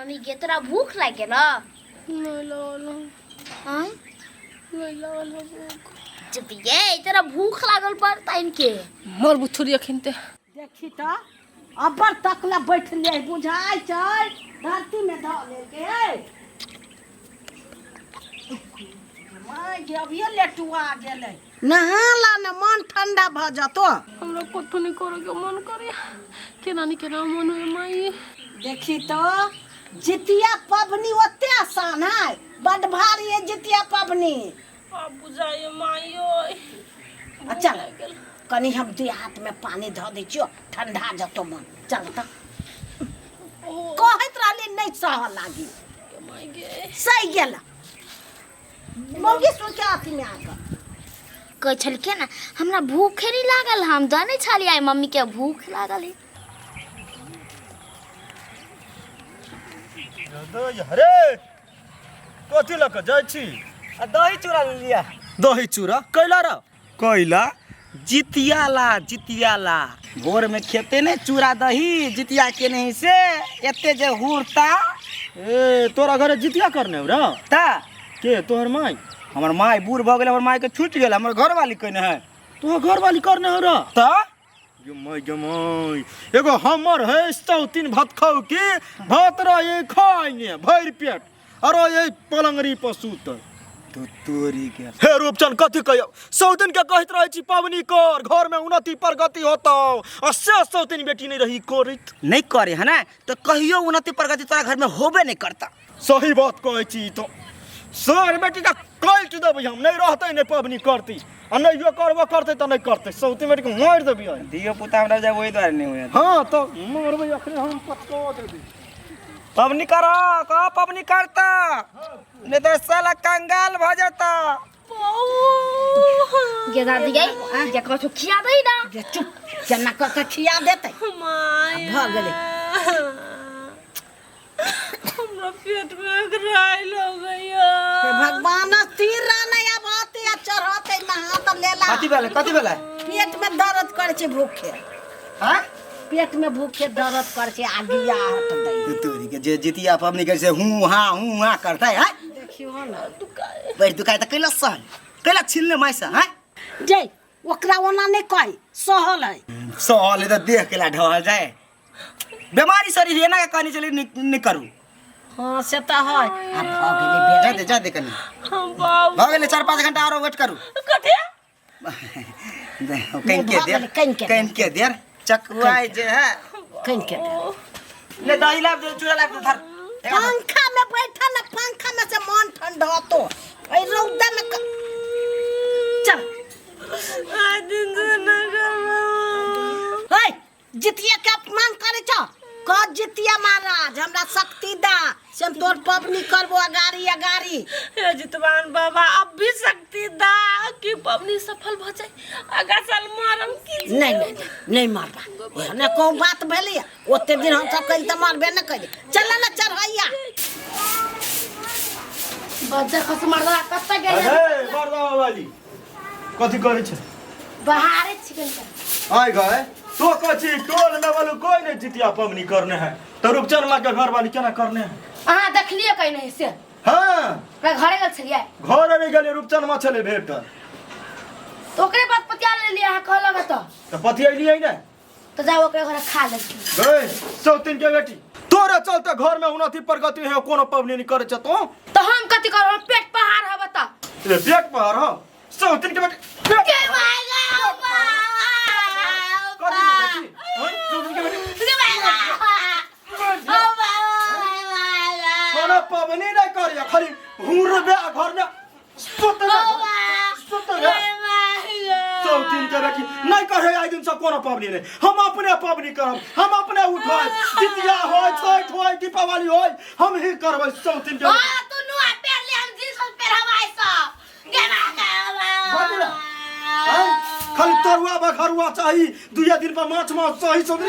mummy के तोरा भूख लागे ना नहीं लागल हां नहीं लागल भूख चुप ये तोरा भूख लागल पड़ता इनके मोर बुथुरी खिनते देखी तो अबर तकला बैठले बुझाई छै धरती में ध लेके माय जे अभी लेटुआ गेलै नहाला न मन ठंडा भ जतो हमरा कथु नहीं करे के मन करे केना नहीं केना मन होय माई देखी तो जितिया पबनी ओते आसान है बड़ भारी है जितिया पबनी अब बुझाए माई ओय अच्छा कनी हम दू हाथ में पानी ध दै छियो ठंडा जतो मन चल त कहत रहली नहीं सह लागी माई गे सही गेला मौगी सुन के आती में आकर कह छलके ना हमरा भूखे नहीं लागल हम जाने छलिए मम्मी के भूख लागल है अरे कथी लक जाय छी दही चूड़ा ले लिया दही चूड़ा कैला रा कैला जितियाला भोर में खेते ने चूड़ा दही जितिया के नहीं से एते जे हुरता ए तोरा घरे जितिया करने हो रा ता के तोहर माई हमर माई बूढ़ भ गेल हमर माई के छूट गेल हमर घर वाली कने है तोहर घर वाली करने हो रा ता जमाई एगो हमर है 103 भात खाऊ के भात रा ये खाइने भर पेट अरे ये पलंगरी पर सूत तो तोरी के हे रूपचंद कथी कहियो सौदिन के कहत रहे छी पावनी कर घर में उन्नति प्रगति होतो अस्से सौदिन बेटी नहीं रही करत नहीं करे है ना तो कहियो उन्नति प्रगति तोरा घर में होबे नहीं करता सही बात कहै छी तो सर बेटी का काट देबै हम नहीं रहते नहीं पावनी करती आ नहीं यो करबो करते तो नहीं करते सौती बेटी को मार देबी दियो पुता हमरा जा वही द्वारे नहीं हुए हां तो मारबै अखने हम पटको देबी पबनी करो का पबनी करता नहीं तो साला कंगाल भ जाता के दादी गई जे कछु खिया दई ना जे चुप जना क के खिया देतै माई भ गेलै हमरा पेट में घरायल हो गया हे भगवान तीर नहीं अब आते या चढ़ते नहा त लेला कथी भेलै पेट में दर्द करे छै भूखे हां पेट में भूखे दर्द करे छै आगिया हट दई तोरी के जे जितिया पबनी कर से हूं हां करता है देखियो ना बैठ दुकाय त कैला सहल कैला छिलने माइसा हैं जे ओकरा ओना नहीं कहि सहल है सहल त देख केला ढल जाए बीमारी शरीर है ना के कहनी चली नहीं करू हां से त है अब भ गेलै बेटा जा दे कनी हम बाबू भ गेलै 4-5 घंटा और वेट करू कथि कहीं के देर चकुआई जे है कहीं के ले दही लाब दे चूड़ा लाब दे धर पंखा में बैठा ना पंखा में से मन ठंडा तो ए रौदा में चल आज दिन से न करो ए जितिया के अपमान करे छ क जितिया महाराज हमरा शक्ति दा से हम तोर पबनी करबो अगारी हे जितवान बाबा अब भी शक्ति दा कि पबनी सफल भ जाए अगा साल मारम की नहीं मारबा एने को बात भेलै ओते दिन हम सब कहि त मारबे न कहि चल ना चढ़ैया बच्चा खस मारदा कत्ता गेल अरे मरदा वाली कथी करे छ बाहर चिकन का आइ गए तो कथी टोल में वाला कोई नहीं जितिया पवनी करने है तो रूपचंद मां के घर वाली केना करने है अहाँ देखलिए कहीं नहीं से हां मैं घरे गेल छलिए घर नहीं गेले रूपचंद मां छले भेट तो ओकरे बात पतिया ले लिया है कहलग तो पतियलिए नहीं तो जाओ ओकरे घरे खा ले गए सौतीन के बेटी तोरे चलते घर में उन्नति प्रगति है कोनो पवनी नहीं करे छ तो हम कथि करब पेट पहाड़ है बता रे पेट पर हो सौतीन के बेटी के भागा कोनो पवनी नहीं करे खाली हुर बे घर में सुत सौतीन के बेटी नहीं करे आई दिन सब कोनो पवनी नहीं हम अपने पवनी करब हम अपने उठाए जितिया होय छठ होय दीपावली होय हम ही करबै सौतीन के हां तू नु पेर ले हम जींस पेरवाई सब के भागा खाली तरुआ बखरुआ चाहिए दुया दिन पर माछ माछ चाहिए सब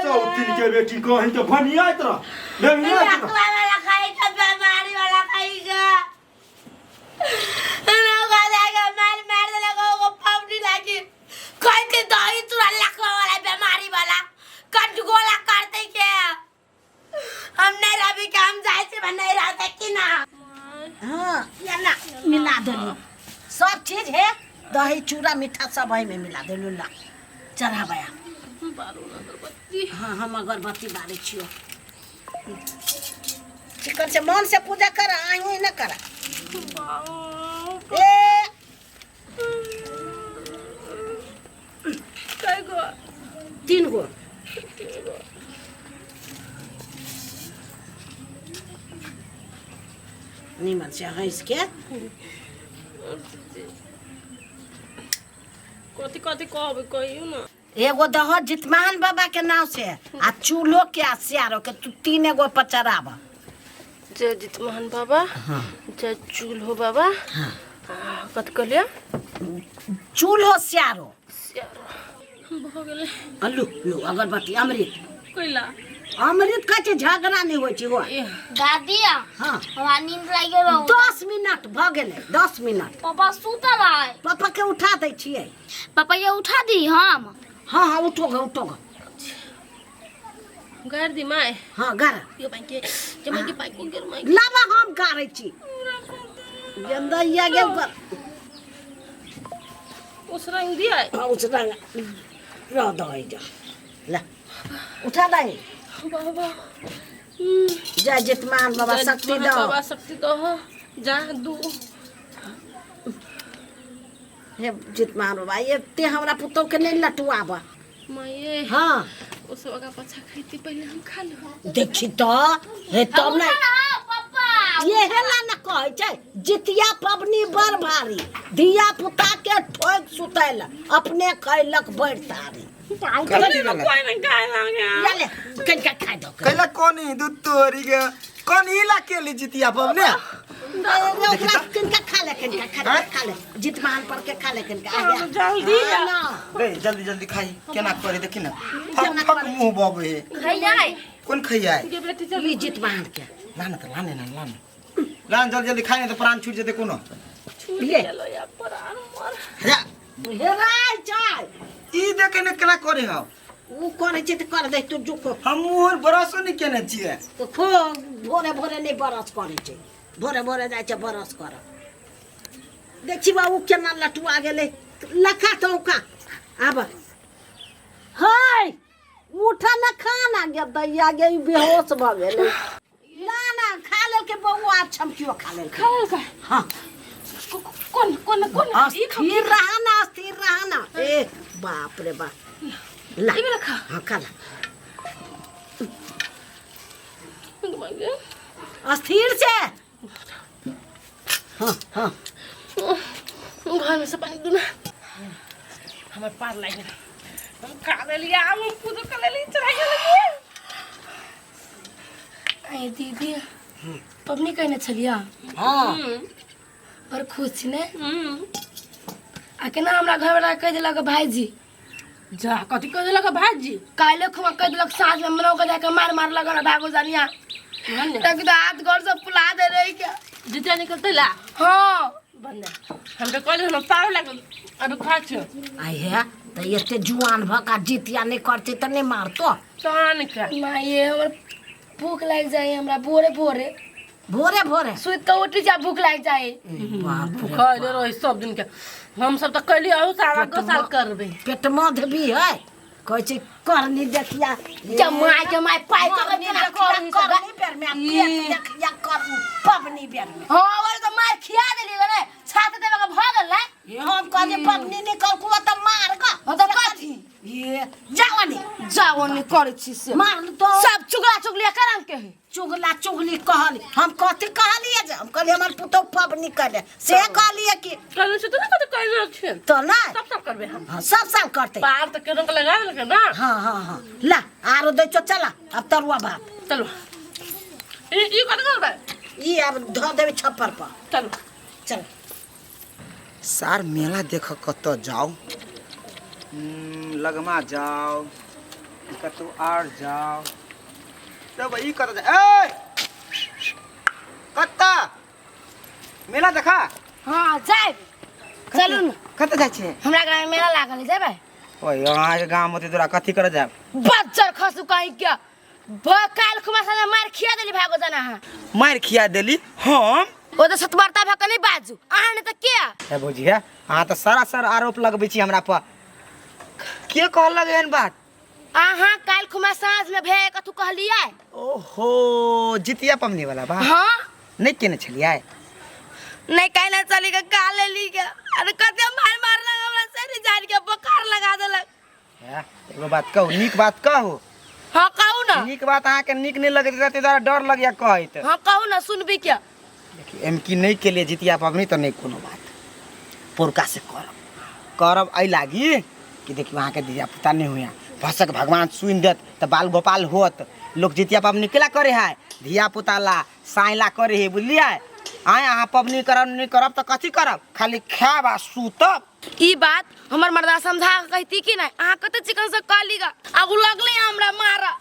सौतीन के बेटी कहीं के भनियात रह भनियात रह वाला खाई का बीमारी वाला खाईगा ना गालेगा मार दे लगा वो पावनी लागी कोई के दही तुरा लखवा वाला बीमारी वाला कंट गोला करते के ना हाँ या ना मिला देलू सब चीज है दही चूड़ा मीठा सब है में मिला देलू ला चढ़ाबया हाँ हम अगरबत्ती बारे छियो चिकन से मन से पूजा कर आई न कर ए कई गो 3 गो नीमन से हंस के कथी कथी कहबे कहियो ना एगो दह जितमान बाबा के नाम से आ चूल्हो के आ सियारो के तू 3 गो पचराब जय जितमान बाबा जय चूल्हो बाबा कथी कहलिया चूल्हो सियारो भ गेलै अल्लू लो अगरबत्ती अमृत कइला अमृत का झगड़ा नहीं होई छी हो दादी हाँ हमरा नींद लाग गेल 10 मिनट भ गेलै 10 मिनट पापा सुतल है पापा के उठा दै छियै पापा ये उठा दी हम हाँ हाँ उठोगे गार दी माय हाँ गार यो बैंक के जमा के पाई को गेल माय लाबा हम गारै छी गंदैया के उस रंग दिया हाँ उस रंग रह दई जा ला उठा दे बाबा जय जितमान बाबा शक्ति दो बाबा शक्ति दो जा दू हे जितमान बाबा ये ते हमरा पुतौ के नहीं लटुआबा माये हाँ उस वगा पछा खैती पहले हम खा लो देखी तो हे तब नहीं पापा ये हेला न कहै छै जितिया पबनी बड़ भारी धिया पुता के ठोक सुतैल अपने खैलक बड़ तारी कोई नहीं खाए लागे ले कनिका खाइ दो कैला कोनी दूध तोरी के कोनी ला के ली जितिया पबने ओकरा कनिका खा ले जितमान पर के खा ले कनिका आ गया जल्दी ना रे जल्दी जल्दी खाई केना करे देखि ना फक फक मुंह बबे खाई जाए कोन खइयाई ये बेटी चल ई जितमान के लान त लाने ना लान लान जल्दी जल्दी खाई तो प्राण छूट जेते कोनो ले चलो या प्राण मर जा हेराय जाय ई देखे ने केना करे हो उ करे छै त कर दे तू जुको हम मुहर बरसो नहीं केने छिए तो खो भोरे भोरे नहीं बरस करे छै भोरे भोरे जाय छै बरस कर देखी बा उ केना लटुआ गेले लखा तो का आब हाय उठा न खाना गे दैया गे बेहोश भ गेले ना ना खा ले के बउआ छमकियो खा ले खाए का हां कौन कौन कौन स्थिर रहा ना ए बाप रे बाप ला ये खा हां खा ला स्थिर से हाँ हाँ घर में से पानी दूना हमारे पार लागे हम खा ले लिया हम पूजा कर ले चढ़ाई कर लिए आई दीदी पबनी कहने छलिया हाँ और खुश छी ने आके ना हमरा घर वाला कह दिलक भाईजी जा कथी कर देलक भाजी काले खुमा कह दिलक साँझ में मनो के जाके मार मार लगा भागो जानिया तक तो हाथ घर से फुला दे रही क्या जितना निकलते ला हाँ बंदा हम तो कहले हम पार लागल अब खा छ आई है तो ये जुआन भका जितिया नहीं करते तो नहीं मारतो तान का माँ ये हमर भूख लग जाए हमरा भोरे भोरे भोरे भोरे सुत के उठ जा भूख लग जाए खैले रही सब दिन के हम सब तो कहली और सारा को साल करबे पेट मध भी है कहै छै करनी देखिया जमाई पाई करनी बेर में पेट देखिया करू पबनी बेर में हाँ और तो मार खिया देली ने छात देवे के भागल ना ये हम कहले पबनी नहीं कर को तो मार ग हम तो कथी ये जावनी जावन करे छी से मार तो सब चुगला चुगलिया करन के है चुगला चुगली कहली हम कथी कहलिए जे हम कहलिए हमर पुतौ पबनी करे से कहलिए कि कहले छ तो ना कत कहले छ तो ना सब सब करबे हम हाँ सब साल करते पार तो केन के लगा देलक ना हाँ हाँ हाँ ला आरो दे चला अब तरुआ भात चलो ई कत करबे ई अब धो देबे छप्पर पर चलो चल सार मेला देख कत जाओ लगमा जाओ कतौ आर जाओ तब ई कर जा ए कत्ता मेला देखा हाँ जाए चलू न कत जाय छे हमरा गाँव में मेला लागल है जेबै ओए यहाँ के गांव में तोरा कथी करे जाब बच्चर खसु कहीं क्या काल खुमा से मार खिया देली भागो जाना है मार खिया देली हम ओ तो सतवार्ता भक नहीं बाजू अहाँ ने तो क्या है भौजी है हाँ तो सरासर आरोप लगबै छी हमरा पर के कहलक एहन बात अहाँ काल खुमा साँझ में भे कथु कहलियै ओहो जितिया पमनी वाला बा हाँ नहीं केने छलियै नहीं कहना चली के काले ली के अरे कते मार मार लगा हमरा से जान के बुखार लगा देलक है एगो बात कहू नीक बात कहू हाँ कहू ना नीक बात अहाँ के नीक नहीं लगैत रहते द्वारा डर लगिया कहैत हाँ कहू ना सुनबी क्या देखिए एम की नहीं के लिए जितिया पबनी तो नहीं कोनो बात पोरका से करब आई लागी कि देखियो अहाँ के दिया पुता नहीं हुआ भसक भगवान सुन देत तो बाल गोपाल होत लोग जितिया पबनी केला करे है धिया पुता ला साइला करे है बुझलिए आए अहाँ पबनी करब नहीं करब तो कथी करब खाली खाब आ सूतब ई बात हमर मर्दा समझा के कहती कि नहीं अहाँ कते चिकन से कह लीगा आगू लगले हमरा मारा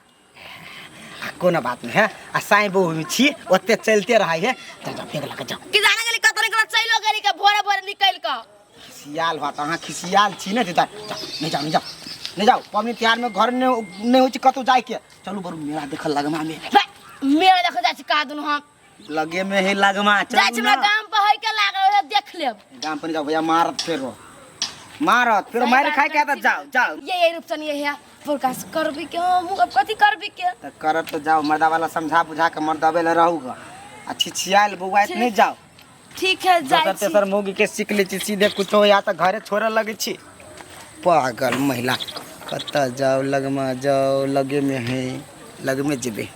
कोनो बात नहीं है आ साई बहु छी ओते चलते रही है जा फेंक लगा जाओ कि जाने गेली कतरे के चलो गेली के भोरे भोरे निकल के खिसियाल बात अहाँ खिसियाल छी ने जा नहीं जाओ पबनी त्योहार में घर नहीं होची कतौ जाय के चलू बरू मेरा देखल लगमा में मेरे देख जाय छी का दुनु हम लगे में ही लगमा जाय छी चलू हमरा ना गांव पे है के लागे देख लेब गांव पर जाओ भैया मारत फिर मार खाए के त जाओ ये रूपसन ये है फोरकास्ट करबी के हम कथी करबी के त करत तो जाओ मर्दा वाला समझा बुझा के मर्दावे ले रहूगा आ छिछियाल बउआ नहीं जाओ ठीक है जाय दोसर तेसर मौगी के सीख ले छी सीधे कुछ हो या त घरे छोड़े लगे छी पागल महिला कत जाओ लगमा जाओ लगे में है लग में जेबे